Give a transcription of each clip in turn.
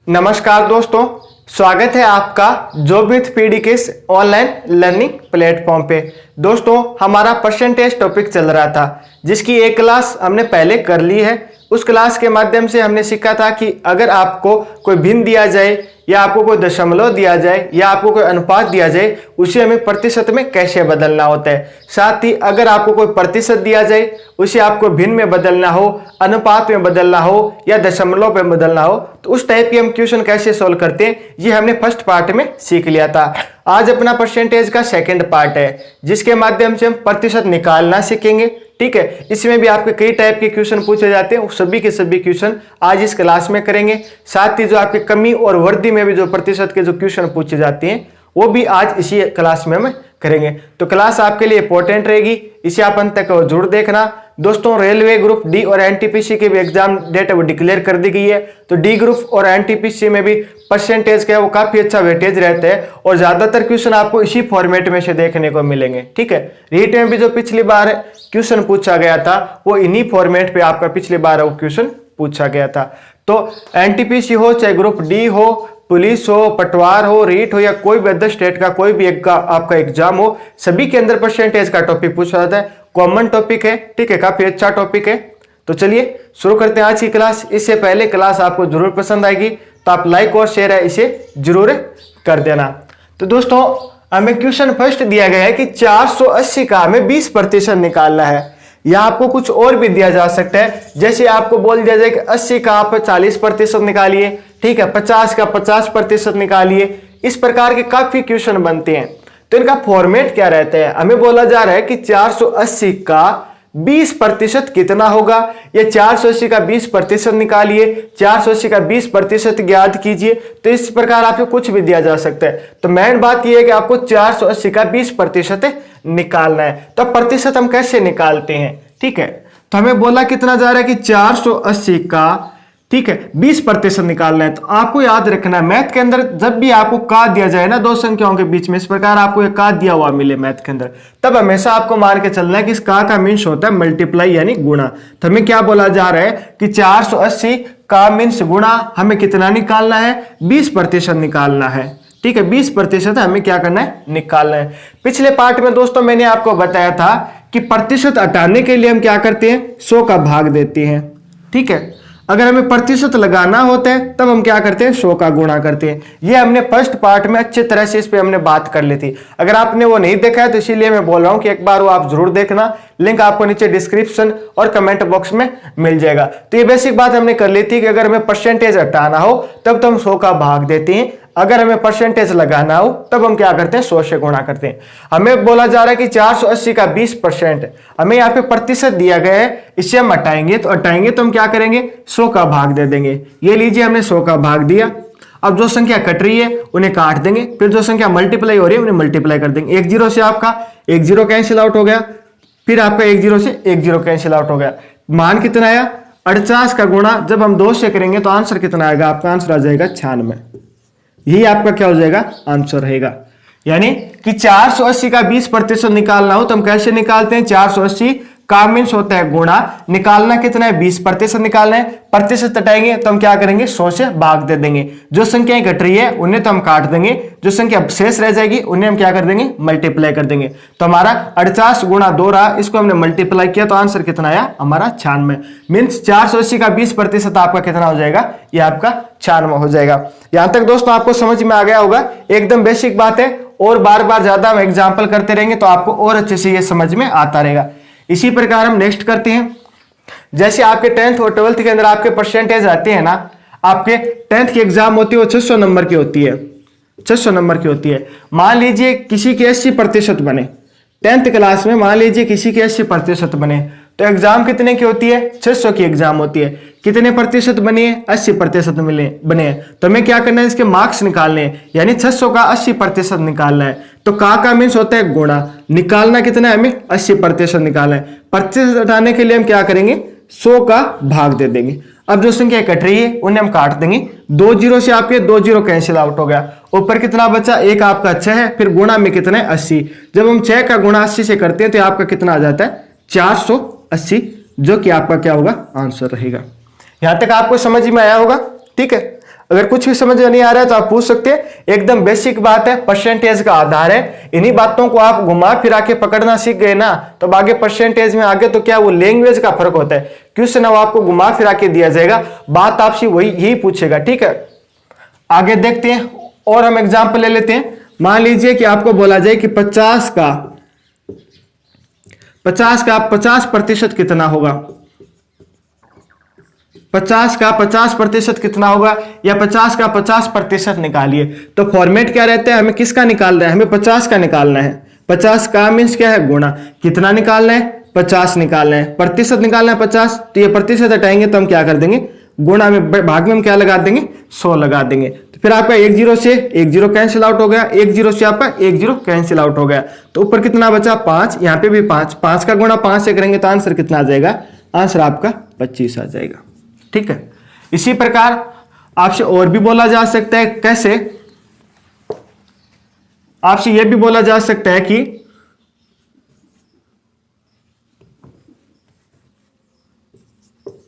नमस्कार दोस्तों, स्वागत है आपका जॉब विथ पीडी के इस ऑनलाइन लर्निंग प्लेटफॉर्म पे। दोस्तों, हमारा परसेंटेज टॉपिक चल रहा था जिसकी एक क्लास हमने पहले कर ली है। उस क्लास के माध्यम से हमने सीखा था कि अगर आपको कोई भिन्न दिया जाए या आपको कोई दशमलव दिया जाए या आपको कोई अनुपात दिया जाए, उसे हमें प्रतिशत में कैसे बदलना होता है। साथ ही अगर आपको कोई प्रतिशत दिया जाए, उसे आपको भिन्न में बदलना हो, अनुपात में बदलना हो या दशमलव में बदलना हो, तो उस टाइप के हम क्वेश्चन कैसे सोल्व करते हैं, ये हमने फर्स्ट पार्ट में सीख लिया था। आज अपना परसेंटेज का सेकंड पार्ट है जिसके माध्यम से हम प्रतिशत निकालना सीखेंगे। ठीक है, इसमें भी आपके कई टाइप के क्वेश्चन पूछे जाते हैं, सभी के सभी क्वेश्चन आज इस क्लास में करेंगे। साथ ही जो आपके कमी और वृद्धि में भी जो प्रतिशत के जो क्वेश्चन पूछे जाते हैं वो भी आज इसी क्लास में हम करेंगे। तो क्लास आपके लिए इंपॉर्टेंट रहेगी, इसे आप अंत तक जरूर देखना। दोस्तों, रेलवे ग्रुप डी और एनटीपीसी की भी एग्जाम डेट वो डिक्लेयर कर दी गई है। तो डी ग्रुप और एनटीपीसी में भी परसेंटेज का वो काफी अच्छा वेटेज रहता है और ज्यादातर क्वेश्चन आपको इसी फॉर्मेट में से देखने को मिलेंगे। ठीक है, रीट में भी जो पिछली बार क्वेश्चन पूछा गया था वो इन्हीं फॉर्मेट पे आपका पिछली बार वो क्वेश्चन पूछा गया था। तो एनटीपीसी हो चाहे ग्रुप डी हो, पुलिस हो, पटवार हो, रीट हो या कोई भी अदर स्टेट का कोई भी एक का आपका एग्जाम हो, सभी के अंदर परसेंटेज का टॉपिक पूछा जाता है। कॉमन टॉपिक है, ठीक है, काफी अच्छा टॉपिक है। तो चलिए शुरू करते हैं आज की क्लास। इससे पहले क्लास आपको जरूर पसंद आएगी तो आप लाइक और शेयर है इसे जरूर कर देना। तो दोस्तों, हमें क्वेश्चन फर्स्ट दिया गया है कि 480 का हमें 20% निकालना है। या आपको कुछ और भी दिया जा सकता है, जैसे आपको बोल दिया जाए कि 80 का आप 40% निकालिए, ठीक है, 50 का 50% निकालिए। इस प्रकार के काफी क्वेश्चन बनते हैं। तो इनका फॉर्मेट क्या रहता है, हमें बोला जा रहा है कि 480 का 20% कितना होगा, या 480 का 20% निकालिए, 480 का 20% ज्ञात कीजिए। तो इस प्रकार आपको कुछ भी दिया जा सकता है। तो मेन बात यह है कि आपको 480 का 20% निकालना है। तो प्रतिशत हम कैसे निकालते हैं, ठीक है। तो हमें बोला कितना जा रहा है कि 480 का, ठीक है, 20% निकालना है। तो आपको याद रखना है मैथ के अंदर जब भी आपको का दिया जाए ना दो संख्याओं के बीच में, इस प्रकार आपको एक का दिया हुआ मिले मैथ के अंदर, तब हमेशा आपको मान के चलना है कि इस का मीन्स होता है मल्टीप्लाई यानी गुणा। तो हमें क्या बोला जा रहा है कि 480 का मीन्स गुणा हमें कितना निकालना है, 20% निकालना है। ठीक है, 20% हमें क्या करना है, निकालना है। पिछले पार्ट में दोस्तों मैंने आपको बताया था कि प्रतिशत हटाने के लिए हम क्या करते हैं, 100 का भाग देते हैं। ठीक है, अगर हमें प्रतिशत लगाना होता है तब हम क्या करते हैं, 100 का गुणा करते हैं। ये हमने फर्स्ट पार्ट में अच्छे तरह से इस पे हमने बात कर ली थी। अगर आपने वो नहीं देखा है तो इसीलिए मैं बोल रहा हूं कि एक बार वो आप जरूर देखना। लिंक आपको नीचे डिस्क्रिप्शन और कमेंट बॉक्स में मिल जाएगा। तो ये बेसिक बात हमने कर ली थी कि अगर हमें परसेंटेज हटाना हो तब तो हम 100 का भाग देते हैं, अगर हमें परसेंटेज लगाना हो तब हम क्या करते हैं, 100 से गुणा करते हैं। हमें बोला जा रहा है कि 480 का 20%, हमें यहाँ पे प्रतिशत दिया गया है, इससे हम हटाएंगे तो हम क्या करेंगे, 100 का भाग दे देंगे। ये लीजिए, हमने 100 का भाग दिया। अब जो संख्या कट रही है उन्हें काट देंगे, फिर जो संख्या मल्टीप्लाई हो रही है उन्हें मल्टीप्लाई कर देंगे। 1 0 से आपका 1 0 कैंसिल आउट हो गया, फिर आपका 1 0 से 1 0 कैंसिल आउट हो गया। मान कितना आया, 48 का गुणा जब हम 2 से करेंगे तो आंसर कितना आएगा, आपका आंसर आ जाएगा 96। यही आपका क्या हो जाएगा, आंसर रहेगा। यानी कि 480 का 20% निकालना हो तो हम कैसे निकालते हैं, 480 का मीन्स होता है गुणा, निकालना कितना है, 20% निकालना है। प्रतिशत हटाएंगे तो हम क्या करेंगे, 100 से भाग दे देंगे। जो संख्याएं घट रही है उन्हें तो हम काट देंगे, जो संख्या शेष रह जाएगी उन्हें हम क्या कर देंगे, मल्टीप्लाई कर देंगे। तो हमारा 48 गुणा 2 रहा, इसको हमने मल्टीप्लाई किया तो आंसर कितना आया, हमारा 96। मीन्स 480 का 20% आपका कितना हो जाएगा, ये आपका 96 हो जाएगा। यहां तक दोस्तों आपको समझ में आ गया होगा, एकदम बेसिक बात है। और बार बार ज्यादा हम एग्जाम्पल करते रहेंगे तो आपको और अच्छे से ये समझ में आता रहेगा। इसी प्रकार हम नेक्स्ट करते हैं। जैसे आपके 10th और 12th के अंदर आपके परसेंटेज आते हैं ना, आपके 10th की एग्जाम होती है वो 600 नंबर की होती है, 600 नंबर की होती है। मान लीजिए किसी के 80% बने 10th क्लास में, मान लीजिए किसी के 80% बने, तो एग्जाम कितने की होती है, 600 की एग्जाम होती है। कितने प्रतिशत बने हैं, 80% बने हैं। तो हमें क्या करना है, इसके मार्क्स निकालने हैं, यानी 600 का 80% निकालना है। तो का मीन्स होता है गुणा, निकालना कितना है, हमें 80% निकालना है। प्रतिशत हटाने के लिए हम क्या करेंगे, 100 का भाग दे देंगे। अब जो संख्या कट रही है उन्हें हम काट देंगे। 2 0 से आपके 2 0 कैंसिल आउट हो गया। ऊपर कितना बचा, एक आपका 6 है, फिर गुणा में कितना है, 80। जब हम 6 का गुणा 80 से करते हैं तो आपका कितना आ जाता है, 480, जो कि आपका क्या होगा, आंसर रहेगा। यहां तक आपको समझ में आया होगा। ठीक है, अगर कुछ भी समझ में नहीं आ रहा है तो आप पूछ सकते हैं, एकदम बेसिक बात है, परसेंटेज का आधार है। इन्हीं बातों को आप घुमा फिरा के पकड़ना सीख गए ना, तो आगे परसेंटेज में आगे तो क्या वो लैंग्वेज का फर्क होता है, क्वेश्चन वो आपको घुमा फिरा के दिया जाएगा, बात आपसे वही यही पूछेगा। ठीक है, आगे देखते हैं और हम एग्जाम्पल ले लेते हैं। मान लीजिए कि आपको बोला जाए कि 50 का 50% कितना होगा, 50 का 50% कितना होगा, या 50 का 50% निकालिए। तो फॉर्मेट क्या रहता है, हमें किसका निकालना है, हमें 50 का निकालना है। 50 का मीन्स क्या है, गुणा, कितना निकालना है, 50 निकालना है, प्रतिशत निकालना है 50, तो ये प्रतिशत हटाएंगे तो हम क्या कर देंगे, गुणा में भाग में हम क्या लगा देंगे, 100 लगा देंगे। तो फिर आपका 1 0 से 1 0 कैंसिल आउट हो गया, 1 0 से आपका 1 0 कैंसिल आउट हो गया, तो ऊपर कितना बचा 5, यहाँ पे भी 5, 5 का गुणा 5 से करेंगे तो आंसर कितना आ जाएगा, आंसर आपका 25 आ जाएगा। ठीक है, इसी प्रकार आपसे और भी बोला जा सकता है, कैसे, आपसे यह भी बोला जा सकता है कि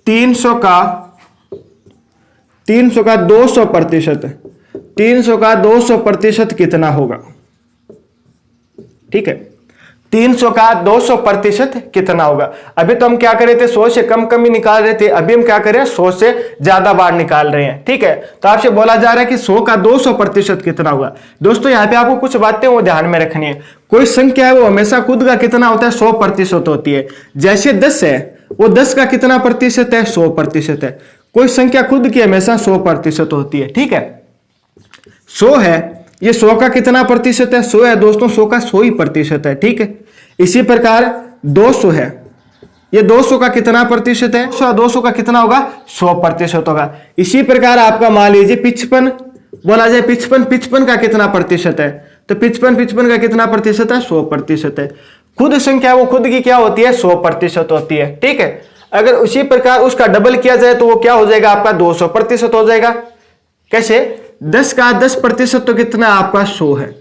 300 का 200%, 300 का 200% कितना होगा। ठीक है, 300 का 200% कितना होगा। अभी तो हम क्या कर रहे थे, 100 से कम कम ही निकाल रहे थे, अभी हम क्या करें, 100 से ज्यादा बार निकाल रहे हैं। ठीक है, तो आपसे बोला जा रहा है कि 100 का 200% कितना होगा। दोस्तों यहाँ पे आपको कुछ बातें वो ध्यान में रखनी है। कोई संख्या है वो हमेशा खुद का कितना होता है, 100% होती है। जैसे 10 है, वो 10 का कितना प्रतिशत है, 100% है। कोई संख्या खुद की हमेशा 100% होती है। ठीक है, 100 है, ये 100 का कितना प्रतिशत है, 100 है दोस्तों, 100 का 100 ही प्रतिशत है। ठीक है, इसी प्रकार 200 है, ये 200 का कितना प्रतिशत है, 200 का कितना होगा, 100% होगा। इसी प्रकार आपका मान लीजिए 55 बोला जाए, 55 का कितना प्रतिशत है, तो 55 का कितना प्रतिशत है, 100% है। खुद संख्या वो खुद की क्या होती है, 100% होती है। ठीक है, अगर उसी प्रकार उसका डबल किया जाए तो वो क्या हो जाएगा, आपका 200% हो जाएगा। कैसे, 10 का 10% तो कितना है आपका, 100 है।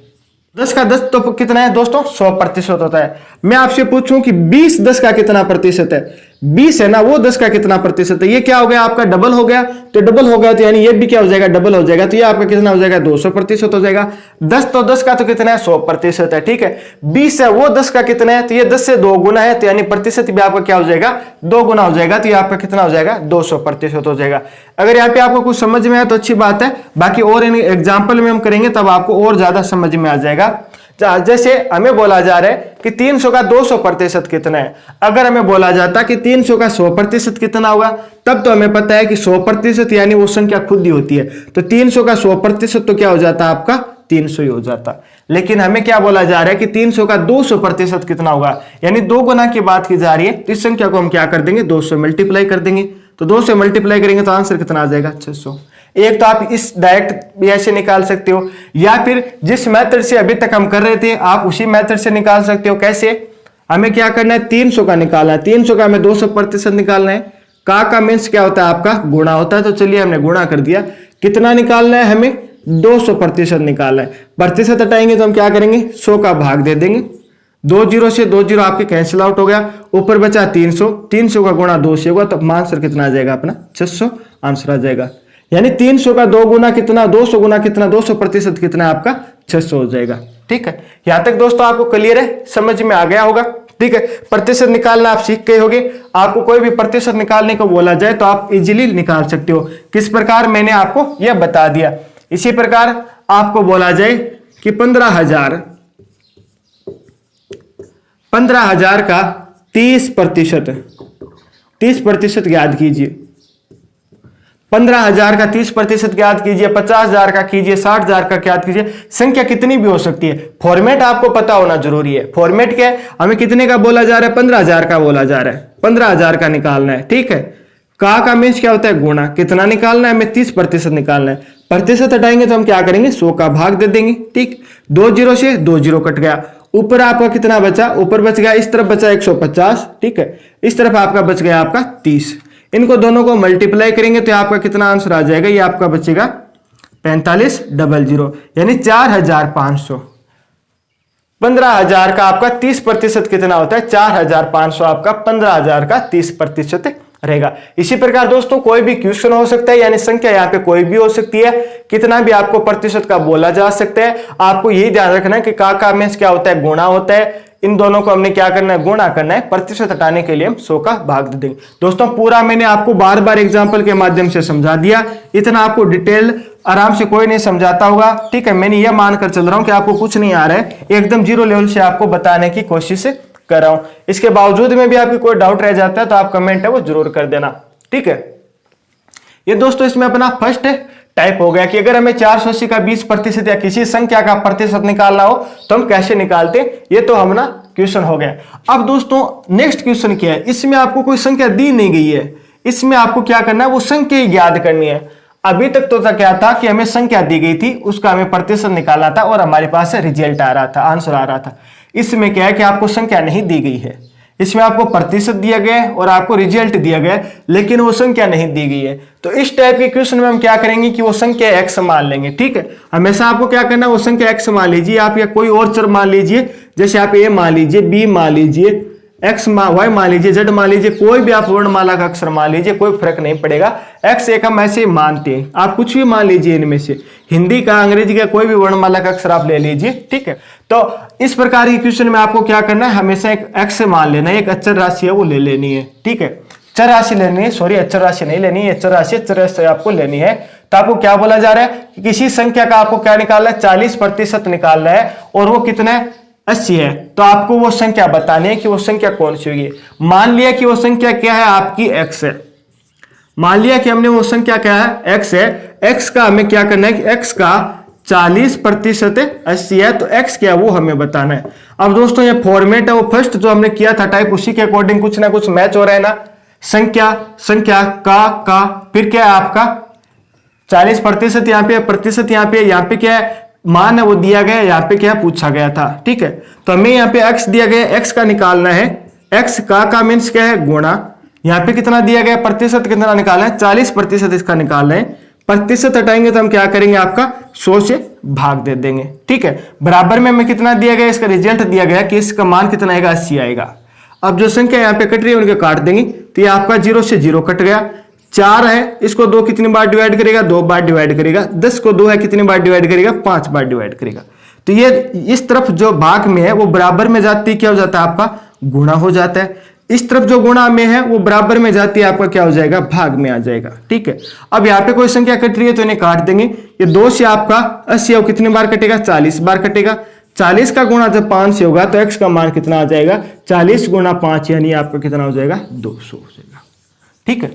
10 का 10 तो कितना है दोस्तों, 100% होता है। मैं आपसे पूछूं कि 20 10 का कितना प्रतिशत है, 20 है ना, वो 10 का कितना प्रतिशत है, ये क्या हो गया आपका, डबल हो गया। तो डबल हो गया तो यानी ये भी क्या हो जाएगा, डबल हो जाएगा, तो ये आपका कितना हो जाएगा, 200% हो जाएगा। 10 तो 10 का तो कितना है, 100% है। ठीक है, 20 है, वो 10 का कितना है, तो ये 10 से 2 गुना है, तो यानी प्रतिशत भी आपका क्या हो जाएगा, 2 गुना हो जाएगा, तो ये आपका कितना हो जाएगा, 200% हो जाएगा। अगर यहाँ पे आपको कुछ समझ में आया तो अच्छी बात है, बाकी और इन एग्जाम्पल में हम करेंगे तब आपको और ज्यादा समझ में आ जाएगा। जैसे हमें बोला जा रहा है कि 300 का 200% कितना है, अगर हमें बोला जाता कि 300 का 100% कितना होगा, तब तो हमें पता है कि 100% यानी वो संख्या खुद ही होती है, तो 300 का 100% तो क्या हो जाता आपका, 300 ही हो जाता। लेकिन हमें क्या बोला जा रहा है कि 300 का 200% कितना होगा, यानी 2 गुना की बात की जा रही है, तो इस संख्या को हम क्या कर देंगे, 2 से मल्टीप्लाई कर देंगे। तो 2 से मल्टीप्लाई करेंगे तो आंसर कितना आ जाएगा, 600। एक तो आप इस डायरेक्ट भी ऐसे निकाल सकते हो, या फिर जिस मेथड से अभी तक हम कर रहे थे आप उसी मेथड से निकाल सकते हो। कैसे, हमें क्या करना है, 300 का निकालना है, 300 का हमें 200% निकालना है। का मीन्स क्या होता है आपका, गुणा होता है, तो चलिए हमने गुणा कर दिया। कितना निकालना है, हमें 200% निकालना है। प्रतिशत हटाएंगे तो हम क्या करेंगे, 100 का भाग दे देंगे, 2 0 से 2 0 आपके कैंसिल आउट हो गया, ऊपर बचा 300, 300 का गुणा 2 से होगा, तो आंसर कितना आ जाएगा अपना, 600 आंसर आ जाएगा। यानी 300 का 2 गुना कितना, 200 गुना कितना, 200% कितना आपका, 600 हो जाएगा। ठीक है, यहां तक दोस्तों आपको क्लियर है, समझ में आ गया होगा। ठीक है, प्रतिशत निकालना आप सीख गए होंगे। आपको कोई भी प्रतिशत निकालने को बोला जाए तो आप इजीली निकाल सकते हो। किस प्रकार, मैंने आपको यह बता दिया। इसी प्रकार आपको बोला जाए कि 15,000 का 30% याद कीजिए। 15,000 का 30% याद कीजिए, 50,000 का कीजिए, 60,000 का याद कीजिए। संख्या कितनी भी हो सकती है, फॉर्मेट आपको पता होना जरूरी है। फॉर्मेट क्या है, हमें कितने का बोला जा रहा है, 15,000 का बोला जा रहा है, 15,000 का निकालना है। ठीक है, का मीन्स क्या होता है, गुणा, कितना निकालना है, हमें 30% निकालना है। प्रतिशत हटाएंगे तो हम क्या करेंगे, 100 का भाग दे देंगे। ठीक, 2 0 से 2 0 कट गया, ऊपर आपका कितना बचा, ऊपर बच गया, इस तरफ बचा 150। ठीक है, इस तरफ आपका बच गया आपका 30। इनको दोनों को मल्टीप्लाई करेंगे तो आपका कितना आंसर आ जाएगा, ये आपका बचेगा 4500, यानी 4500। 15,000 का आपका 30% कितना होता है, 4500 आपका 15,000 का 30% रहेगा। इसी प्रकार दोस्तों कोई भी क्वेश्चन हो सकता है, यानी संख्या यहाँ पे कोई भी हो सकती है, कितना भी आपको प्रतिशत का बोला जा सकता है। आपको यही ध्यान रखना है कि का मीन्स क्या होता है, गुणा होता है। इन दोनों को हमने क्या करना है, गुणा करना है। प्रतिशत हटाने के लिए हम 100 का भाग दे देंगे। दोस्तों पूरा मैंने आपको बार बार एग्जाम्पल के माध्यम से समझा दिया, इतना आपको डिटेल आराम से कोई नहीं समझाता होगा, ठीक है। मैंने यह मानकर चल रहा हूं कि आपको कुछ नहीं आ रहा है, एकदम जीरो लेवल से आपको बताने की कोशिश कर रहा हूं। इसके बावजूद में भी आपकी कोई डाउट रह जाता है तो आप कमेंट है वो जरूर कर देना, ठीक है। ये दोस्तों इसमें अपना फर्स्ट टाइप हो गया कि अगर हमें 480 का 20% या किसी संख्या का प्रतिशत निकालना हो तो हम कैसे निकालते हैं, ये तो हमारा क्वेश्चन हो गया। अब दोस्तों नेक्स्ट क्वेश्चन क्या है, इसमें आपको कोई संख्या दी नहीं गई है, इसमें आपको क्या करना है, वो संख्या ही याद करनी है। अभी तक तो क्या था कि हमें संख्या दी गई थी, उसका हमें प्रतिशत निकालना था और हमारे पास रिजल्ट आ रहा था, आंसर आ रहा था। इसमें क्या है कि आपको संख्या नहीं दी गई है, इसमें आपको प्रतिशत दिया गया है और आपको रिजल्ट दिया गया है, लेकिन वो संख्या नहीं दी गई है। तो इस टाइप के क्वेश्चन में हम क्या करेंगे कि वो संख्या x मान लेंगे, ठीक है। हमेशा आपको क्या करना है, वो संख्या x मान लीजिए आप, या कोई और चर मान लीजिए, जैसे आप a मान लीजिए, b मान लीजिए, y मान लीजिए, z मान लीजिए, कोई भी आप वर्णमाला का अक्षर मान लीजिए, कोई फर्क नहीं पड़ेगा। x एक हम ऐसे मानते हैं, आप कुछ भी मान लीजिए इनमें से, हिंदी का, अंग्रेजी का, कोई भी वर्णमाला का अक्षर आप ले लीजिए, ठीक है। तो इस प्रकार की क्वेश्चन में आपको क्या करना है, हमेशा एक x मान लेना है, एक अचर राशि है वो ले लेनी है, ठीक है। चर राशि लेनी है, सॉरी अचर राशि नहीं लेनी है, चर राशि आपको लेनी है। तो आपको क्या बोला जा रहा है कि किसी संख्या का आपको क्या निकालना है, 40% निकालना है, और वो कितना है, 80 है। तो आपको वो संख्या बतानी है कि वो संख्या कौन सी होगी। मान लिया कि वो संख्या क्या है, आपकी x है। मान लिया कि हमने वो संख्या क्या है, x है। x का हमें क्या करना है कि x का 40% 80 है, तो x क्या है वो हमें बताना है। अब दोस्तों ये फॉर्मेट है वो फर्स्ट जो हमने किया था टाइप, उसी के अकॉर्डिंग कुछ ना कुछ मैच हो रहा है ना। संख्या का फिर क्या है आपका 40% यहाँ पे, प्रतिशत यहाँ पे क्या है, मान है वो दिया गया, यहाँ पे क्या पूछा गया था, ठीक है। तो हमें यहाँ पे x दिया गया, x का निकालना है। x का मीन्स क्या है, गुणा, यहाँ पे कितना दिया गया, प्रतिशत कितना निकालना है, 40% इसका निकालना है। प्रतिशत हटाएंगे तो हम क्या करेंगे, आपका 100 से भाग दे देंगे, ठीक है। बराबर में हमें कितना दिया गया, इसका रिजल्ट दिया गया कि इसका मान कितना आएगा, 80 आएगा। अब जो संख्या यहाँ पे कट रही है उनके काट देंगे, तो ये आपका 0 से 0 कट गया। 4 है, इसको 2 कितनी बार डिवाइड करेगा, 2 बार डिवाइड करेगा। 10 को 2 है, कितनी बार डिवाइड करेगा, 5 बार डिवाइड करेगा। तो ये इस तरफ जो भाग में है वो बराबर में जाती है, क्या हो जाता है आपका, गुणा हो जाता है। इस तरफ जो गुणा में है वो बराबर में जाती है, आपका क्या हो जाएगा, भाग में आ जाएगा, ठीक है। अब यहाँ पे कोई संख्या कट रही है तो इन्हें काट देंगे। ये 2 से आपका 80 है, वो कितनी बार कटेगा, 40 बार कटेगा। 40 का गुणा जब 5 से होगा तो x का मान कितना आ जाएगा, 40 गुणा 5, यानी आपका कितना हो जाएगा, 200 हो जाएगा, ठीक है।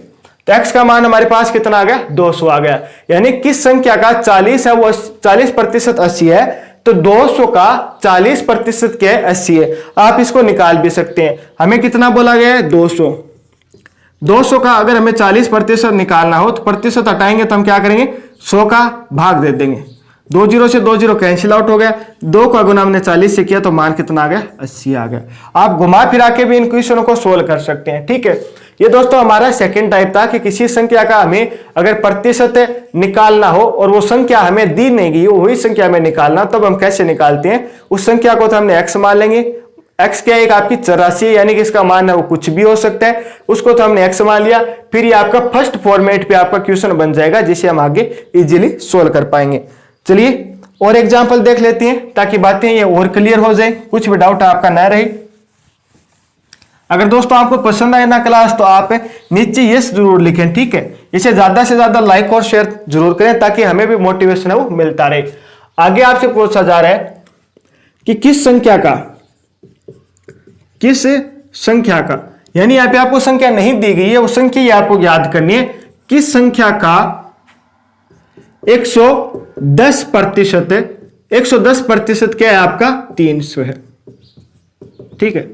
तो x का मान हमारे पास कितना आ गया, 200 आ गया। यानी किस संख्या का 40 है वो 40% 80 है, तो 200 का 40% क्या है, 80 है। आप इसको निकाल भी सकते हैं। हमें कितना बोला गया है, 200। 200 का अगर हमें 40% निकालना हो तो प्रतिशत हटाएंगे तो हम क्या करेंगे, 100 का भाग दे देंगे। 2 0 से 2 0 कैंसिल आउट हो गया। 2 का गुना हमने 40 से किया तो मान कितना आ गया, 80 आ गया। आप घुमा फिरा के भी इन क्वेश्चनों को सोल्व कर सकते हैं, ठीक है। ये दोस्तों हमारा सेकंड टाइप था कि किसी संख्या का हमें अगर प्रतिशत निकालना हो और वो संख्या हमें दी नहीं गई, वही संख्या हमें निकालना, तब हम कैसे निकालते हैं। उस संख्या को तो हमने x मान लेंगे। x क्या है, एक आपकी चर राशि है, यानी कि इसका मान है वो कुछ भी हो सकता है, उसको तो हमने x मान लिया। फिर ये आपका फर्स्ट फॉर्मेट पे आपका क्वेश्चन बन जाएगा, जिसे हम आगे इजीली सोल्व कर पाएंगे। चलिए और एग्जाम्पल देख लेते हैं ताकि बातें ये और क्लियर हो जाए, कुछ भी डाउट आपका ना रहे। अगर दोस्तों आपको पसंद आए ना क्लास तो आप नीचे यस जरूर लिखें, ठीक है। इसे ज्यादा से ज्यादा लाइक और शेयर जरूर करें ताकि हमें भी मोटिवेशन है वो मिलता रहे। आगे आपसे पूछा जा रहा है कि किस संख्या का, यानी यहाँ पे आपको संख्या नहीं दी गई है, वो संख्या आपको याद करनी है। किस संख्या का 110% क्या है आपका, 300 है, ठीक है।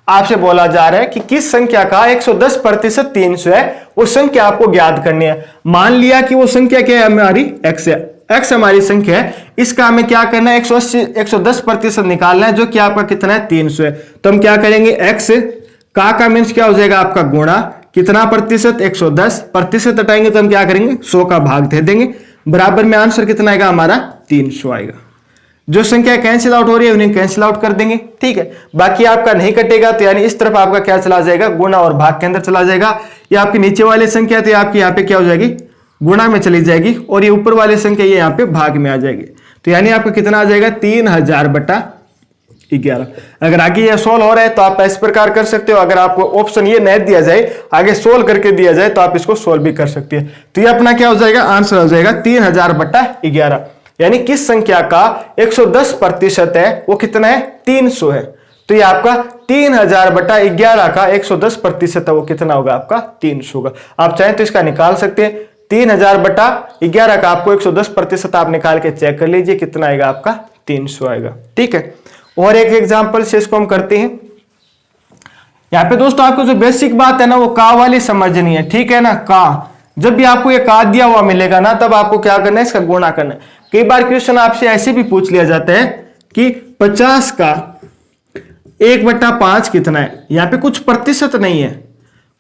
आपसे बोला जा रहा है कि किस संख्या का 110% 300 है, वो संख्या आपको ज्ञात करनी है। मान लिया कि वो संख्या क्या है, हमारी x है, x हमारी संख्या है। इसका हमें क्या करना है, 110% निकालना है, जो कि आपका कितना है, 300 है। तो हम क्या करेंगे, x का मीन्स क्या हो जाएगा आपका, गुणा कितना प्रतिशत, 110। प्रतिशत हटाएंगे तो हम क्या करेंगे, 100 का भाग दे देंगे। बराबर में आंसर कितना आएगा हमारा, 300 आएगा। जो संख्या कैंसिल आउट हो रही है उन्हें कैंसिल आउट कर देंगे, ठीक है। बाकी आपका नहीं कटेगा तो यानी इस तरफ आपका क्या चला जाएगा, गुणा और भाग के अंदर चला जाएगा। ये आपकी नीचे वाली संख्या तो आपकी यहाँ पे क्या हो जाएगी, गुणा में चली जाएगी, और ये ऊपर वाली संख्या ये यहाँ पे भाग में आ जाएगी। तो यानी आपका कितना आ जाएगा, 3000/11। अगर आगे ये सोल्व हो रहा है तो आप इस प्रकार कर सकते हो। अगर आपको ऑप्शन ये नहीं दिया जाए, आगे सोल्व करके दिया जाए, तो आप इसको सोल्व भी कर सकते हैं। तो ये अपना क्या हो जाएगा, आंसर हो जाएगा 3000/11। यानी किस संख्या का 110% है वो कितना है, 300 है। तो ये आपका 3000/11 का 110% है, वो कितना होगा आपका 300 होगा। आप चाहें तो इसका निकाल सकते हैं। 3000/11 का आपको 110% आप निकाल के चेक कर लीजिए, कितना आएगा आपका 300 आएगा, ठीक है। और एक एग्जांपल से इसको हम करते हैं। यहाँ पे दोस्तों आपको जो बेसिक बात है ना, वो का वाली समझनी है, ठीक है ना। का जब भी आपको ये का दिया हुआ मिलेगा ना, तब आपको क्या करना है, इसका गुणा करना है। कई बार क्वेश्चन आपसे ऐसे भी पूछ लिया जाता है कि 50 का 1/5 कितना है। यहाँ पे कुछ प्रतिशत नहीं है,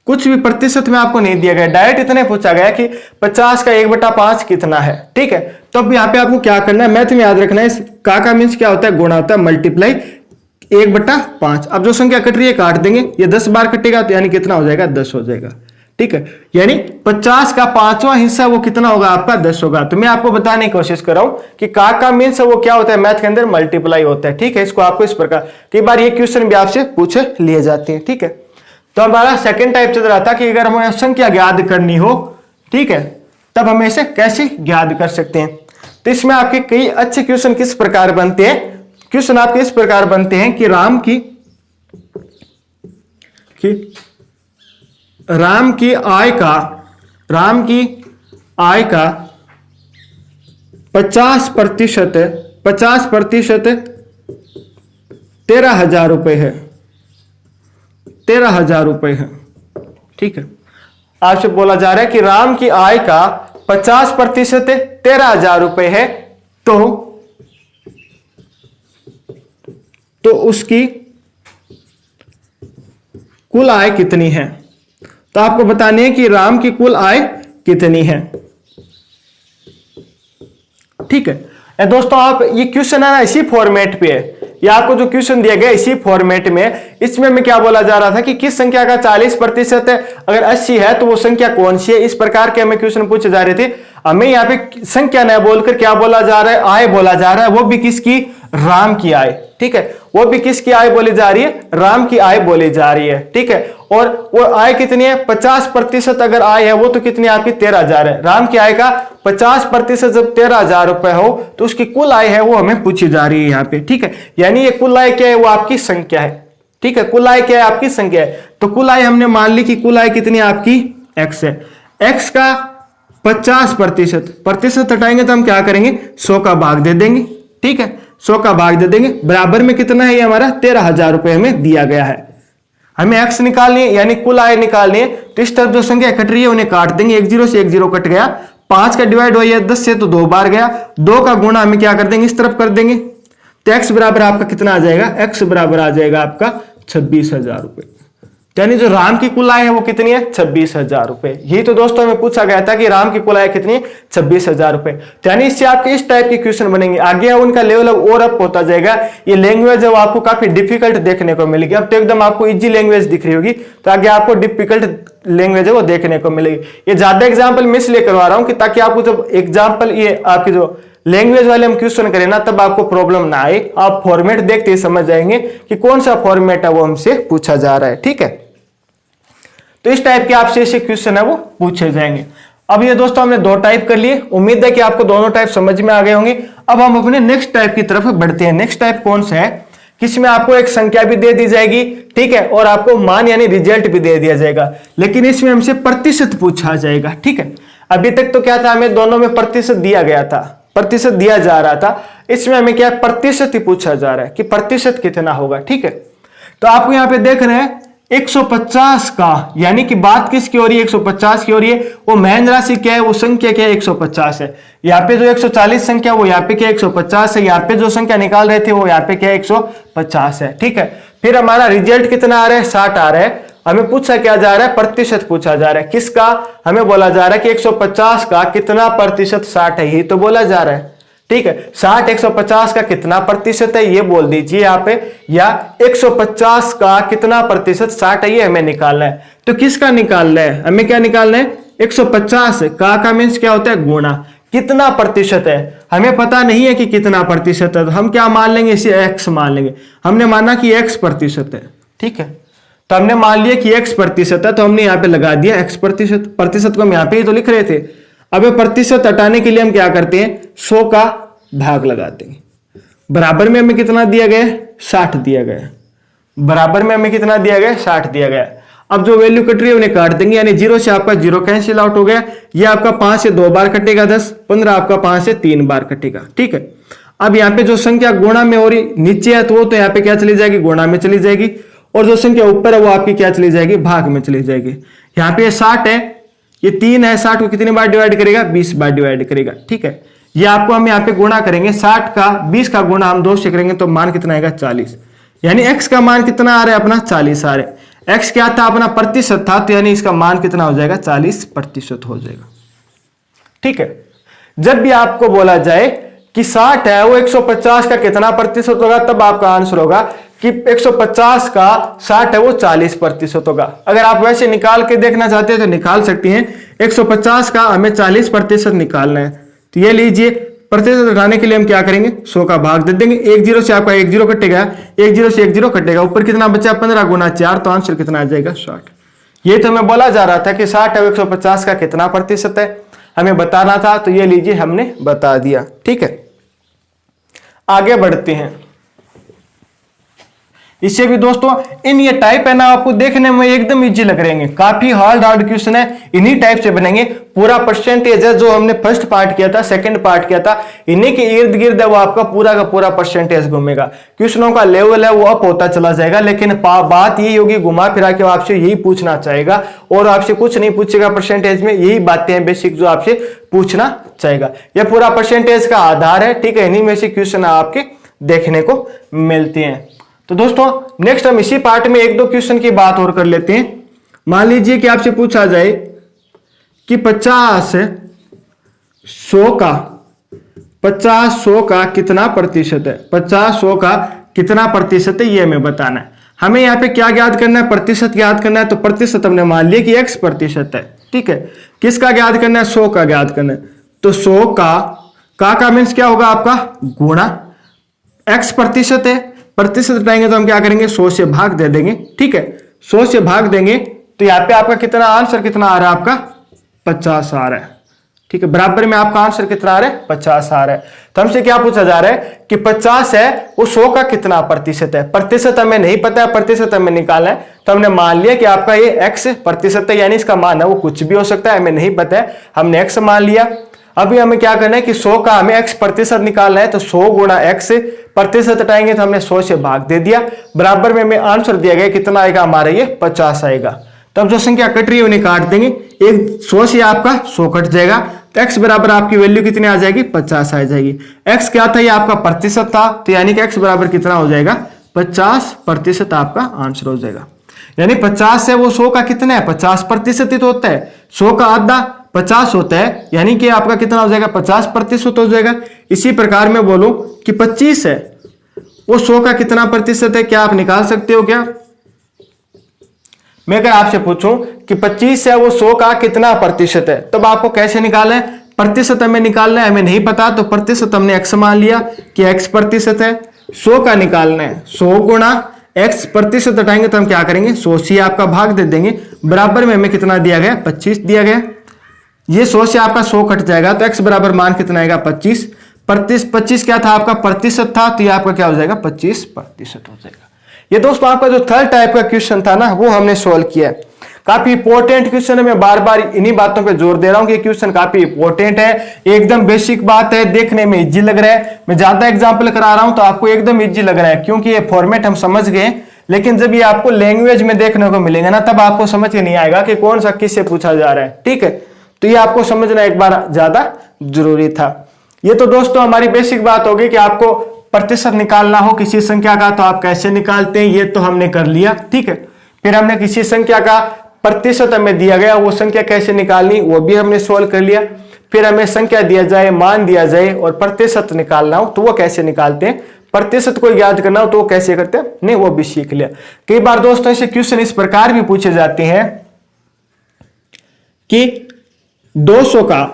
कुछ भी प्रतिशत में आपको नहीं दिया गया, डायरेक्ट इतने पूछा गया कि 50 का 1/5 कितना है, ठीक है। तो अब यहाँ पे आपको क्या करना है, मैथ में याद रखना है, इस का मीन्स क्या होता है, गुणा होता है, मल्टीप्लाई 1/5। अब जो संख्या कट रही है काट देंगे, ये 10 बार कटेगा तो यानी कितना हो जाएगा, 10 हो जाएगा, ठीक है। यानी 50 का 5वां हिस्सा वो कितना होगा आपका, 10 होगा। तो मैं आपको बताने की कोशिश कर रहा हूं कि का मीन्स वो क्या होता है, मैथ के अंदर मल्टीप्लाई होता है, ठीक है। इसको आपको इस प्रकार कई बार ये क्वेश्चन भी आपसे पूछे लिए जाते हैं, ठीक है। तो हमारा सेकंड टाइप चल रहा था कि अगर हमें संख्या ज्ञात करनी हो, ठीक है, तब हमें इसे कैसे ज्ञात कर सकते हैं। तो इसमें आपके कई अच्छे क्वेश्चन किस प्रकार बनते हैं, क्वेश्चन आपके इस प्रकार बनते हैं कि राम की आय का 50% 13,000 रुपए है, 13,000 रुपए है, ठीक है। आपसे बोला जा रहा है कि राम की आय का 50% 13,000 रुपए है, तो उसकी कुल आय कितनी है। तो आपको बताने है कि राम की कुल आय कितनी है, ठीक है। दोस्तों आप ये क्वेश्चन है ना, इसी फॉर्मेट पे है, ये आपको जो क्वेश्चन दिया गया इसी फॉर्मेट में। इसमें मैं क्या बोला जा रहा था कि किस संख्या का 40% है, अगर 80 है तो वो संख्या कौन सी है, इस प्रकार के हमें क्वेश्चन पूछे जा रहे थे। हमें यहाँ पे संख्या न बोलकर क्या बोला जा रहा है, आय बोला जा रहा है, वो भी किसकी, राम की आय, ठीक है। वो भी किसकी आय बोली जा रही है, राम की आय बोली जा रही है, ठीक है। और वो आय कितनी है, 50% अगर आय है वो तो कितनी आपकी 13,000 है। राम की आय का 50% जब 13,000 रुपए हो तो उसकी कुल आय है वो हमें पूछी जा रही है यहाँ पे, ठीक है। यानी ये कुल आय क्या है, वो आपकी संख्या है, ठीक है। कुल आय क्या है, आपकी संख्या है। तो कुल आय हमने मान ली कि कुल आय कितनी है आपकी, x है। x का 50% हटाएंगे तो हम क्या करेंगे, 100 का भाग दे देंगे, ठीक है। 100 का भाग दे देंगे, बराबर में कितना है, ये हमारा 13,000 रुपए हमें दिया गया है। हमें x निकालनी है यानी कुल आय निकालनी है। तो इस तरफ जो संख्या कट रही है उन्हें काट देंगे, 1 0 से 1 0 कट गया, 5 का डिवाइड हुआ 10 से तो 2 बार गया, 2 का गुणा हमें क्या कर देंगे, इस तरफ कर देंगे। तो x बराबर आपका कितना आ जाएगा, x बराबर आ जाएगा आपका 26,000 रुपए। यानी जो राम की कुल आय है वो कितनी है, 26,000 रुपए। यही तो दोस्तों हमें पूछा गया था कि राम की कुल आय कितनी है, 26,000 रुपए। तो यानी इससे आपके इस टाइप के क्वेश्चन बनेंगे। आगे उनका लेवल और अप होता जाएगा। ये लैंग्वेज है वो आपको काफी डिफिकल्ट देखने को मिलेगी। अब तो एकदम आपको इजी लैंग्वेज दिख रही होगी, तो आगे आपको डिफिकल्ट लैंग्वेज है वो देखने को मिलेगी। ये ज्यादा एग्जाम्पल मैं इसलिए करवा रहा हूँ कि ताकि आपको जब एग्जाम्पल ये आपकी जो लैंग्वेज वाले हम क्वेश्चन करें ना, तब आपको प्रॉब्लम ना आए। आप फॉर्मेट देखते ही समझ जाएंगे कि कौन सा फॉर्मेट है वो हमसे पूछा जा रहा है, ठीक है। तो इस टाइप के आपसे ऐसे क्वेश्चन है वो पूछे जाएंगे। अब ये दोस्तों हमने 2 टाइप कर लिए, उम्मीद है कि आपको दोनों टाइप समझ में आ गए होंगे। अब हम अपने नेक्स्ट टाइप की तरफ बढ़ते हैं। नेक्स्ट टाइप कौन सा है, किसमें आपको एक संख्या भी दे दी जाएगी, ठीक है, और आपको मान यानी रिजल्ट भी दे दिया जाएगा, लेकिन इसमें हमसे प्रतिशत पूछा जाएगा, ठीक है। अभी तक तो क्या था, हमें दोनों में प्रतिशत दिया गया था, प्रतिशत दिया जा रहा था। इसमें हमें क्या प्रतिशत ही पूछा जा रहा है कि प्रतिशत कितना होगा, ठीक है। तो आपको यहाँ पे देख रहे हैं 150 का, यानी कि बात किसकी हो रही है, 150 की हो रही है। वो महन राशि क्या है, वो संख्या क्या है, 150 है। यहाँ पे जो 140 संख्या वो यहाँ पे क्या 150 है। यहाँ पे जो संख्या निकाल रहे थे वो यहाँ पे क्या 150 है, ठीक है। फिर हमारा रिजल्ट कितना आ रहा है, 60 आ रहा है। हमें पूछा क्या जा रहा है, प्रतिशत पूछा जा रहा है। किसका, हमें बोला जा रहा है कि 150 का कितना प्रतिशत 60 है, यही तो बोला जा रहा है, ठीक है। 60 150 का कितना प्रतिशत है ये बोल दीजिए यहाँ पे, या 150 का कितना प्रतिशत 60 है ये हमें निकालना है। तो किसका निकालना है, हमें क्या निकालना है, 150 का मीन्स क्या होता है, गुणा कितना प्रतिशत है, हमें पता नहीं है कि कितना प्रतिशत है, तो हम क्या मान लेंगे, इसे x मान लेंगे। हमने माना कि x प्रतिशत है, ठीक है, तो हमने मान लिया कि x प्रतिशत है, तो हमने यहाँ पे लगा दिया x प्रतिशत। प्रतिशत को हम यहाँ पे ही तो लिख रहे थे। अब प्रतिशत हटाने के लिए हम क्या करते हैं, 100 का भाग लगाते हैं। बराबर में हमें कितना दिया गया, 60 दिया गया। बराबर में हमें कितना दिया गया, 60 दिया गया। अब जो वैल्यू कट रही है उन्हें काट देंगे, यानी 0 से आपका 0 कैंसिल आउट हो गया। ये आपका 5 से 2 बार कटेगा 10, 15 आपका 5 से 3 बार कटेगा, ठीक है। अब यहाँ पे जो संख्या गुणा में हो रही नीचे है तो वो तो यहाँ पे क्या चली जाएगी, गुणा में चली जाएगी, और जो संख्या ऊपर है वो आपकी क्या चली जाएगी, भाग में चली जाएगी। यहाँ पे 60 है, ये 3 है, 60 को कितनी बार डिवाइड करेगा, 20 बार डिवाइड करेगा, ठीक है। ये आपको हम यहाँ पे गुणा करेंगे, 60 का 20 का गुणा हम 2 से करेंगे तो मान कितना आएगा, 40। यानी x का मान कितना आ रहा है अपना, 40 आ रहा है। x क्या था अपना, प्रतिशत था, तो यानी इसका मान कितना हो जाएगा, 40% हो जाएगा, ठीक है। जब भी आपको बोला जाए कि 60 है वो 150 का कितना प्रतिशत होगा, तब आपका आंसर होगा कि 150 का 60 है वो 40% होगा। अगर आप वैसे निकाल के देखना चाहते हैं तो निकाल सकते हैं। 150 का हमें 40% निकालना है, तो ये लीजिए, प्रतिशत हटाने के लिए हम क्या करेंगे, 100 का भाग दे देंगे। 1 0 से आपका 1 0 कटेगा, 1 0 से 1 0 कटेगा, ऊपर कितना बचा, 15 गुना 4, तो आंसर कितना आ जाएगा, 60। ये तो हमें बोला जा रहा था कि 60 है 150 का कितना प्रतिशत है, हमें बताना था, तो ये लीजिए हमने बता दिया, ठीक है। आगे बढ़ते हैं। इससे भी दोस्तों इन ये टाइप है ना, आपको देखने में एकदम इजी लग रहे हैं, काफी हार्ड क्वेश्चन है, इन्हीं टाइप से बनेंगे। पूरा परसेंटेज है जो हमने फर्स्ट पार्ट किया था, सेकंड पार्ट किया था, इन्हीं के इर्द गिर्द है वो आपका पूरा का पूरा परसेंटेज घूमेगा। क्वेश्चनों का लेवल है वो अप होता चला जाएगा, लेकिन बात यही होगी, घुमा फिरा के आपसे यही पूछना चाहेगा, और आपसे कुछ नहीं पूछेगा परसेंटेज में, यही बातें हैं बेसिक जो आपसे पूछना चाहेगा। यह पूरा परसेंटेज का आधार है, ठीक है। इन्हीं में से क्वेश्चन आपके देखने को मिलते हैं। तो दोस्तों नेक्स्ट हम इसी पार्ट में 1-2 क्वेश्चन की बात और कर लेते हैं। मान लीजिए कि आपसे पूछा जाए कि 50 100 का कितना प्रतिशत है, 50 100 का कितना प्रतिशत है ये हमें बताना है। हमें यहाँ पे क्या ज्ञात करना है, प्रतिशत ज्ञात करना है। तो प्रतिशत हमने मान लिया कि x प्रतिशत है, ठीक है। किसका ज्ञात करना है, 100 का ज्ञात करना है। तो 100 का मीन्स क्या होगा आपका, गुणा x प्रतिशत है, प्रतिशत हटाएंगे तो हम क्या करेंगे, 100 से भाग दे देंगे, ठीक है। 100 से भाग देंगे तो यहाँ पे आपका कितना आंसर कितना आ रहा है, आपका 50 आ रहा है, ठीक है। बराबर में आपका आंसर कितना आ रहा है, 50 आ रहा है। तो हमसे क्या पूछा जा रहा है कि 50 है वो 100 का कितना प्रतिशत है। प्रतिशत हमें नहीं पता है, प्रतिशत हमें निकालना है, तो हमने मान लिया कि आपका ये x प्रतिशत है, यानी इसका मान है वो कुछ भी हो सकता है, हमें नहीं पता है, हमने x मान लिया। अभी हमें क्या करना है कि 100 का हमें x प्रतिशत निकालना है, तो 100 गुणा x प्रतिशत हटाएंगे तो हमने 100 से भाग दे दिया। बराबर में हमें आंसर दिया गया, कितना आएगा हमारा, ये 50 आएगा। तो अब जो संख्या कट रही है उन्हें काट देंगे, 100 से आपका 100 कट जाएगा, तो x बराबर आपकी वैल्यू कितनी आ जाएगी, 50 आ जाएगी। x क्या था, ये आपका प्रतिशत था, तो यानी कि x बराबर कितना हो जाएगा, 50% आपका आंसर हो जाएगा। यानी 50 है वो 100 का कितना है, 50% ही तो होता है, 100 का आधा 50 होता है, यानी कि आपका कितना हो जाएगा, 50% हो जाएगा। इसी प्रकार में बोलूं कि 25 है वो 100 का कितना प्रतिशत है, क्या आप निकाल सकते हो क्या? मैं अगर आपसे पूछूं कि 25 है वो 100 का कितना प्रतिशत है, तब आपको कैसे निकालना है, प्रतिशत हमें निकालना है, हमें नहीं पता, तो प्रतिशत हमने x मान लिया कि x प्रतिशत है। 100 का निकालना है, 100 गुणा x प्रतिशत हटाएंगे तो हम क्या करेंगे, 100 से आपका भाग दे देंगे। बराबर में हमें कितना दिया गया, 25 दिया गया। ये 100 से आपका 100 कट जाएगा, तो x बराबर मान कितना आएगा, 25। 25 क्या था आपका, प्रतिशत था, तो ये आपका क्या हो जाएगा, 25% हो जाएगा। ये दोस्तों आपका जो थर्ड टाइप का क्वेश्चन था ना, वो हमने सोल्व किया है। काफी इंपॉर्टेंट क्वेश्चन है, मैं बार बार इन्हीं बातों पे जोर दे रहा हूं कि क्वेश्चन काफी इंपॉर्टेंट है, एकदम बेसिक बात है, देखने में इजी लग रहा है। मैं ज्यादा एग्जांपल करा रहा हूं तो आपको एकदम इजी लग रहा है, क्योंकि ये फॉर्मेट हम समझ गए। लेकिन जब ये आपको लैंग्वेज में देखने को मिलेगा ना, तब आपको समझ नहीं आएगा कि कौन सा किससे पूछा जा रहा है, ठीक है। तो ये आपको समझना एक बार ज्यादा जरूरी था। ये तो दोस्तों हमारी बेसिक बात होगी कि आपको प्रतिशत निकालना हो किसी संख्या का तो आप कैसे निकालते हैं, ये तो हमने कर लिया, ठीक है। फिर हमने किसी संख्या का प्रतिशत हमें दिया गया, वो संख्या कैसे निकालनी वो भी हमने सोल्व कर लिया। फिर हमें संख्या दिया जाए, मान दिया जाए और प्रतिशत निकालना हो तो वो कैसे निकालते हैं, प्रतिशत को याद करना हो तो वो कैसे करते हैं, नहीं वो भी सीख लिया। कई बार दोस्तों ऐसे क्वेश्चन इस प्रकार भी पूछे जाते हैं कि 200 का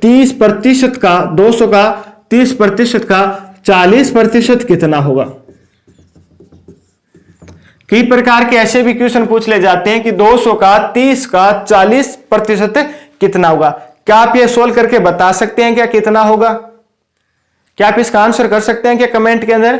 30% का 200 का 30% का 40% कितना होगा। कई प्रकार के ऐसे भी क्वेश्चन पूछ ले जाते हैं कि 200 का 30 का 40% कितना होगा। क्या आप ये सोल्व करके बता सकते हैं क्या कितना होगा? क्या आप इसका आंसर कर सकते हैं क्या कमेंट के अंदर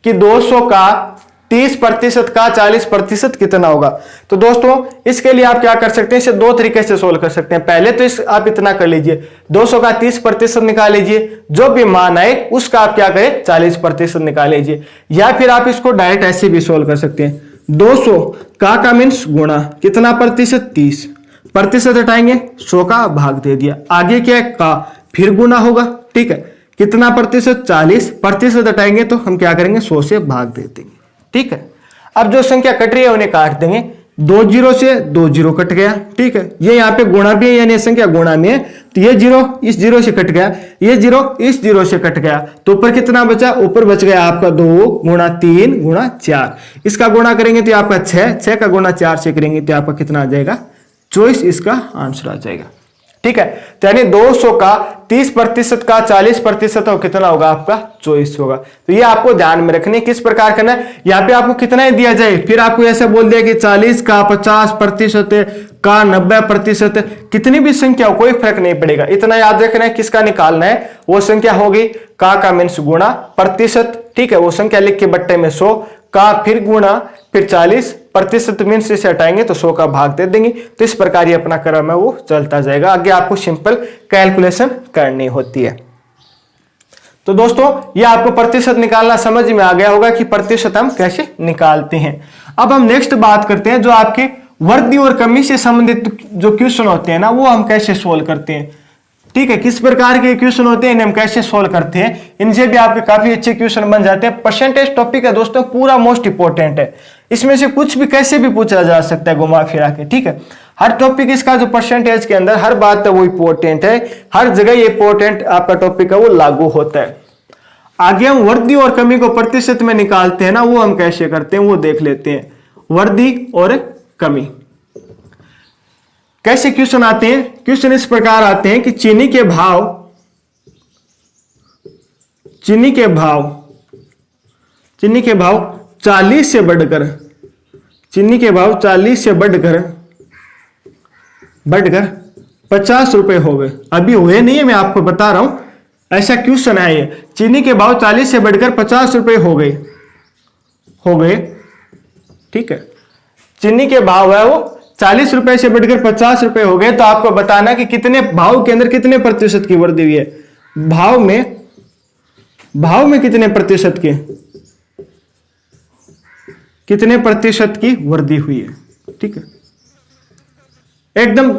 कि 200 का 30% का 40% कितना होगा? तो दोस्तों इसके लिए आप क्या कर सकते हैं, इसे दो तरीके से सोल्व कर सकते हैं। पहले तो आप इतना कर लीजिए, 200 का 30% निकाल लीजिए, जो भी मान आए उसका आप क्या करें 40% निकाल लीजिए। या फिर आप इसको डायरेक्ट ऐसे भी सोल्व कर सकते हैं, 200 का मीन्स गुणा कितना प्रतिशत 30% हटाएंगे 100 का भाग दे दिया, आगे क्या है का फिर गुणा होगा, ठीक है, कितना प्रतिशत 40% हटाएंगे तो हम क्या करेंगे 100 से भाग दे देंगे, ठीक है। अब जो संख्या कट रही है उन्हें काट देंगे, 2 जीरो से 2 जीरो कट गया, ठीक है, ये यहाँ पे गुणा भी है यानी संख्या गुणा में है तो ये जीरो इस जीरो से कट गया, ये जीरो इस जीरो से कट गया, तो ऊपर कितना बचा, ऊपर बच गया आपका 2 गुणा 3 गुणा 4, इसका गुणा करेंगे तो आपका 6 का गुणा 4 से करेंगे तो आपका कितना आ जाएगा 24, इसका आंसर आ जाएगा, ठीक है। तो यानी 200 का 30% का 40% हो कितना होगा आपका 24 होगा। तो ये आपको ध्यान में रखने किस प्रकार करना है, यहाँ पे आपको कितना ही दिया जाए फिर आपको ऐसे बोल दिया कि 40 का 50% का 90%, कितनी भी संख्या हो कोई फर्क नहीं पड़ेगा, इतना याद रखना है किसका निकालना है, वो संख्या होगी का मीन्स गुणा प्रतिशत, ठीक है, वो संख्या लिख के बट्टे में 100 का फिर गुणा फिर 40% मीन्स से हटाएंगे तो 100 का भाग दे देंगे। तो इस प्रकार ये अपना क्रम है वो चलता जाएगा, आगे आपको सिंपल कैलकुलेशन करनी होती है। तो दोस्तों ये आपको प्रतिशत निकालना समझ में आ गया होगा कि प्रतिशत हम कैसे निकालते हैं। अब हम नेक्स्ट बात करते हैं जो आपके वृद्धि और कमी से संबंधित जो क्वेश्चन होते हैं ना वो हम कैसे सोल्व करते हैं, ठीक है, किस प्रकार के क्वेश्चन होते हैं इन्हें हम कैसे सोल्व करते हैं, इनसे भी आपके काफी अच्छे क्वेश्चन बन जाते हैं। परसेंटेज टॉपिक है दोस्तों, पूरा मोस्ट इंपोर्टेंट है, इसमें से कुछ भी कैसे भी पूछा जा सकता है घुमा फिरा के, ठीक है, हर टॉपिक इसका जो परसेंटेज के अंदर हर बात है वो इंपॉर्टेंट है, हर जगह ये इंपॉर्टेंट आपका टॉपिक है वो लागू होता है। आगे हम वृद्धि और कमी को प्रतिशत में निकालते हैं ना, वो हम कैसे करते हैं वो देख लेते हैं। वृद्धि और कमी कैसे क्वेश्चन आते हैं, क्वेश्चन इस प्रकार आते हैं कि चीनी के भाव 40 से बढ़कर 50 रुपए हो गए, अभी हुए नहीं है मैं आपको बता रहा हूं, ऐसा क्वेश्चन है ये, चीनी के भाव 40 से बढ़कर 50 रुपए हो गए, ठीक है, चीनी के भाव है वो 40 रुपए से बढ़कर 50 रुपए हो गए, तो आपको बताना कि कितने भाव के अंदर कितने प्रतिशत की वृद्धि हुई है, भाव में कितने प्रतिशत की वृद्धि हुई है, ठीक है। एकदम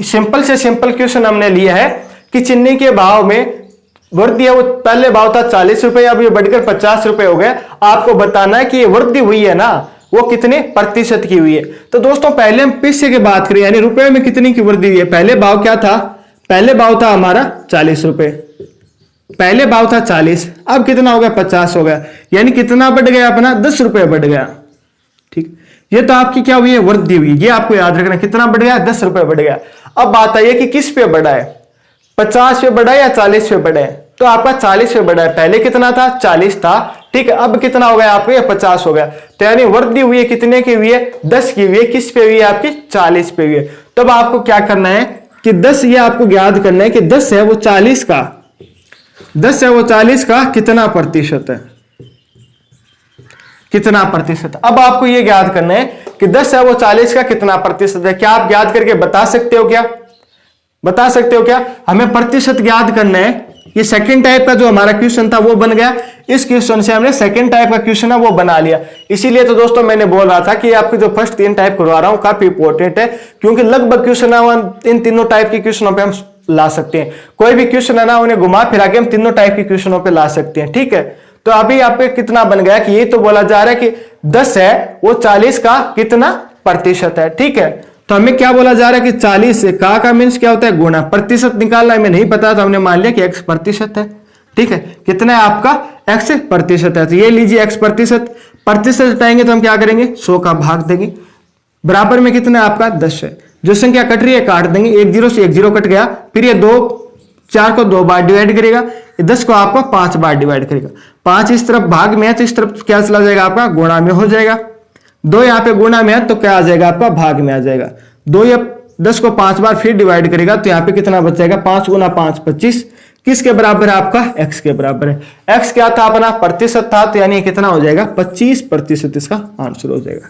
सिंपल से सिंपल क्वेश्चन हमने लिया है कि चीनी के भाव में वृद्धि है, वो पहले भाव था 40 रुपए, अब ये बढ़कर 50 रुपए हो गए, आपको बताना है कि ये वृद्धि हुई है ना वो कितने प्रतिशत की हुई है। तो दोस्तों पहले हम पैसे की बात करें यानी रुपए में कितनी की वृद्धि हुई है, पहले भाव क्या था, पहले भाव था हमारा 40 रुपए, पहले भाव था 40, अब कितना हो गया 50 हो गया, यानी कितना बढ़ गया अपना 10 रुपए बढ़ गया, ठीक, ये तो आपकी क्या हुई है वृद्धि हुई, ये आपको याद रखना कितना बढ़ गया 10 रुपए बढ़ गया। अब बात आई है कि किस पे बढ़ा है, 50 पे बढ़ा है या 40 पे बढ़ा है, तो आपका 40 पे बढ़ा है, पहले कितना था 40 था, ठीक है, अब कितना हो गया आपको 50 हो गया, तो यानी वृद्धि हुई है कितने की हुई है 10 की हुई है, किस पे हुई है आपकी 40 पे हुई है। तब आपको क्या करना है कि 10 ये आपको याद करना है कि 10 है वो 40 का कितना प्रतिशत है, कितना प्रतिशत। अब आपको ये याद करना है कि 10 है वो 40 का कितना प्रतिशत है, क्या आप याद करके बता सकते हो क्या, हमें प्रतिशत याद करना है। ये सेकंड टाइप का जो हमारा क्वेश्चन था वो बन गया, इस क्वेश्चन से हमने सेकंड टाइप का क्वेश्चन है वो बना लिया। इसीलिए तो दोस्तों मैंने बोल रहा था कि आपके जो फर्स्ट 3 टाइप करवा रहा हूं काफी इंपॉर्टेंट है, क्योंकि लगभग क्वेश्चन है इन तीनों टाइप के क्वेश्चनों पे हम ला सकते हैं, कोई भी क्वेश्चन है ना उन्हें घुमा फिरा के हम तीनों टाइप के क्वेश्चनों पे ला सकते हैं, ठीक है। तो अभी आप पे कितना बन गया कि ये तो बोला जा रहा है कि 10 है वो 40 का कितना प्रतिशत है, ठीक है, तो हमें क्या बोला जा रहा है कि 40 से का मीन्स क्या होता है गुणा, प्रतिशत निकालना हमें नहीं पता तो हमने मान लिया कि x प्रतिशत है। ठीक है, कितना है आपका x प्रतिशत है, तो ये लीजिए x प्रतिशत, प्रतिशत हटाएंगे तो हम क्या करेंगे 100 का भाग देंगे, बराबर में कितना है आपका 10 है। जो संख्या कट रही है काट देंगे, 1 0 से 1 0 कट गया, फिर ये 2 4 को 2 बार डिवाइड करेगा, 10 को आपका 5 बार डिवाइड करेगा। 5 इस तरफ भाग में है तो इस तरफ क्या चला जाएगा आपका गुणा में हो जाएगा, 2 यहाँ पे गुणा में है तो क्या आ जाएगा आपका भाग में आ जाएगा। 2 या 10 को 5 बार फिर डिवाइड करेगा तो यहाँ पे कितना बच जाएगा 5 गुना 5 25, किसके बराबर है आपका x के बराबर है। x क्या था अपना प्रतिशत था, तो यानी कितना हो जाएगा 25% इसका आंसर हो जाएगा।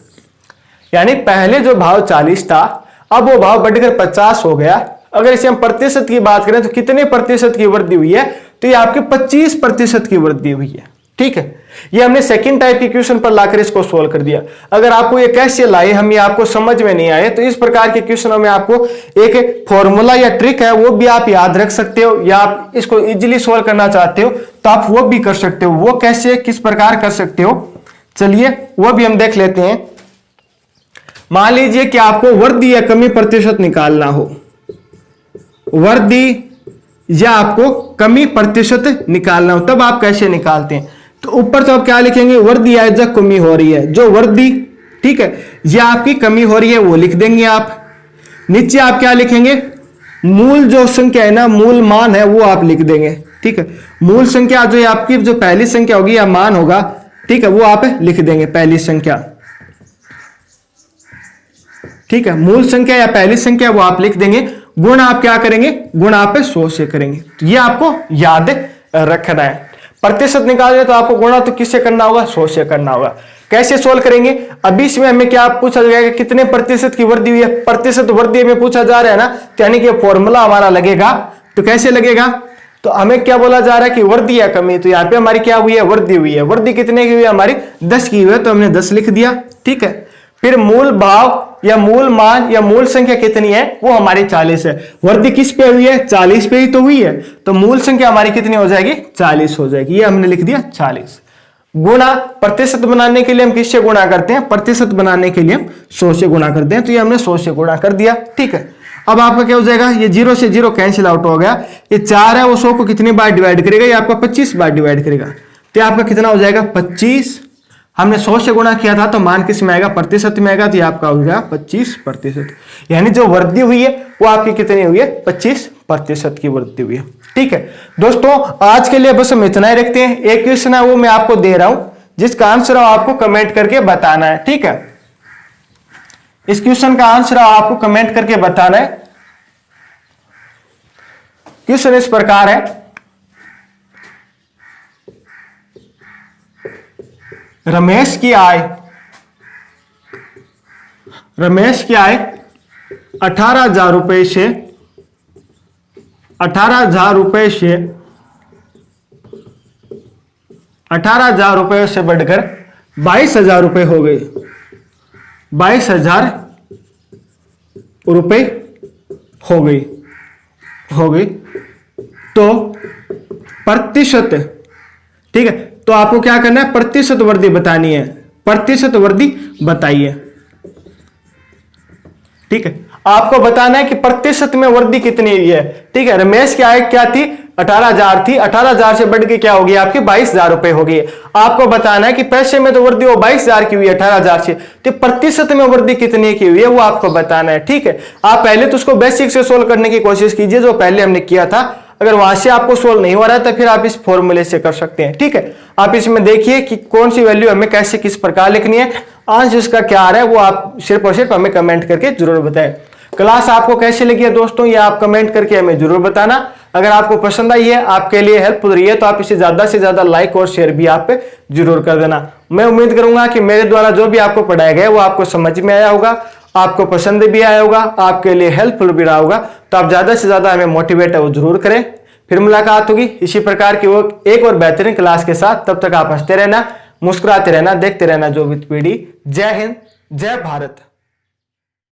यानी पहले जो भाव 40 था अब वो भाव बढ़कर 50 हो गया। अगर इसे हम प्रतिशत की बात करें तो कितने प्रतिशत की वृद्धि हुई है, तो ये आपके 25% की वृद्धि हुई है। ठीक है, ये हमने सेकंड टाइप के क्वेश्चन पर लाकर इसको सोल्व कर दिया। अगर आपको ये कैसे लाए हम ये आपको समझ में नहीं आए तो इस प्रकार के क्वेश्चनों में आपको एक फॉर्मूला या ट्रिक है वो भी आप याद रख सकते हो, या आप इसको इजीली सोल्व करना चाहते हो तो आप वो भी कर सकते हो। वो कैसे किस प्रकार कर सकते हो, चलिए वो भी हम देख लेते हैं। मान लीजिए कि आपको वृद्धि या कमी प्रतिशत निकालना हो, वृद्धि या आपको कमी प्रतिशत निकालना हो, तब आप कैसे निकालते हैं। तो ऊपर तो आप क्या लिखेंगे वृद्धि या जब कमी हो रही है, जो वृद्धि ठीक है या आपकी कमी हो रही है वो लिख देंगे आप। नीचे आप क्या लिखेंगे मूल जो संख्या है ना, मूल मान है वो आप लिख देंगे। ठीक है, मूल संख्या जो आपकी जो पहली संख्या होगी या मान होगा, ठीक है वो आप लिख देंगे पहली संख्या। ठीक है, मूल संख्या या पहली संख्या वो आप लिख देंगे। गुण आप क्या करेंगे, गुण आप 100 से करेंगे। तो ये आपको याद रखना है। प्रतिशत निकालना तो आपको गुणा तो किससे करना होगा 100 से करना होगा। कैसे सोल्व करेंगे, अभी इसमें हमें क्या पूछा जाएगा कितने प्रतिशत की वृद्धि हुई है, प्रतिशत वृद्धि में पूछा जा रहा है ना, तो यानी कि फॉर्मूला हमारा लगेगा। तो कैसे लगेगा, तो हमें क्या बोला जा रहा है कि वृद्धि या कमी, तो यहाँ पे हमारी क्या हुई है वृद्धि हुई है। वृद्धि कितने की हुई है हमारी 10 की हुई है, तो हमने 10 लिख दिया। ठीक है, फिर मूल भाव या मूल मान या मूल संख्या कितनी है वो हमारी 40 है। वृद्धि किस पे हुई है 40 पे ही तो हुई है, तो मूल संख्या हमारी कितनी हो जाएगी 40 हो जाएगी। ये हमने लिख दिया 40। गुणा प्रतिशत बनाने के लिए हम किससे गुणा करते हैं, प्रतिशत बनाने के लिए हम 100 से गुणा करते हैं, तो ये हमने 100 से गुणा कर दिया। ठीक है, अब आपका क्या हो जाएगा, ये 0 से 0 कैंसिल आउट हो गया। ये 4 है वो 100 को कितनी बार डिवाइड करेगा, ये आपका 25 बार डिवाइड करेगा, तो आपका कितना हो जाएगा 25। हमने 100 से गुणा किया था तो मान किस में आएगा प्रतिशत में आएगा, तो ये आपका हो गया 25%। यानी जो वृद्धि हुई है वो आपकी कितनी हुई है 25% की वृद्धि हुई है। ठीक है दोस्तों, आज के लिए बस हम इतना ही रखते हैं। एक क्वेश्चन है वो मैं आपको दे रहा हूं जिसका आंसर आपको कमेंट करके बताना है। ठीक है, इस क्वेश्चन का आंसर आपको कमेंट करके बताना है। क्वेश्चन इस प्रकार है, रमेश की आय 18,000 रुपए से 18,000 रुपए से बढ़कर 22,000 रुपए हो गई। 22,000 रुपए हो गई तो प्रतिशत, ठीक है, तो आपको क्या करना है प्रतिशत वृद्धि बतानी है। प्रतिशत वृद्धि बताइए। ठीक है, आपको बताना है कि प्रतिशत में वृद्धि कितनी हुई है। ठीक है, रमेश की आय क्या थी 18,000 थी, 18,000 से बढ़ के क्या होगी आपकी 22,000 रुपए होगी। आपको बताना है कि पैसे में तो वृद्धि वो 22,000 की हुई है 18,000 से, तो प्रतिशत में वृद्धि कितने की हुई है वो आपको बताना है। ठीक है, आप पहले तो उसको बेसिक से सोल्व करने की कोशिश कीजिए जो पहले हमने किया था। अगर वहां से आपको सोल्व नहीं हो रहा है तो फिर आप इस फॉर्मूले से कर सकते हैं। ठीक है, आप इसमें देखिए कि कौन सी वैल्यू हमें कैसे किस प्रकार लिखनी है, आंसर इसका क्या आ रहा है वो आप सिर्फ और सिर्फ हमें कमेंट करके जरूर बताएं। क्लास आपको कैसे लगी है दोस्तों ये आप कमेंट करके हमें जरूर बताना। अगर आपको पसंद आई है, आपके लिए हेल्पफुल रही है, तो आप इसे ज्यादा से ज्यादा लाइक और शेयर भी आप जरूर कर देना। मैं उम्मीद करूंगा कि मेरे द्वारा जो भी आपको पढ़ाया गया वो आपको समझ में आया होगा, आपको पसंद भी आया होगा, आपके लिए हेल्पफुल भी रहा होगा। तो आप ज्यादा से ज्यादा हमें मोटिवेट है वो जरूर करें। फिर मुलाकात होगी इसी प्रकार की वो एक और बेहतरीन क्लास के साथ। तब तक आप हंसते रहना, मुस्कुराते रहना, देखते रहना जो विद पीडी। जय हिंद, जय भारत।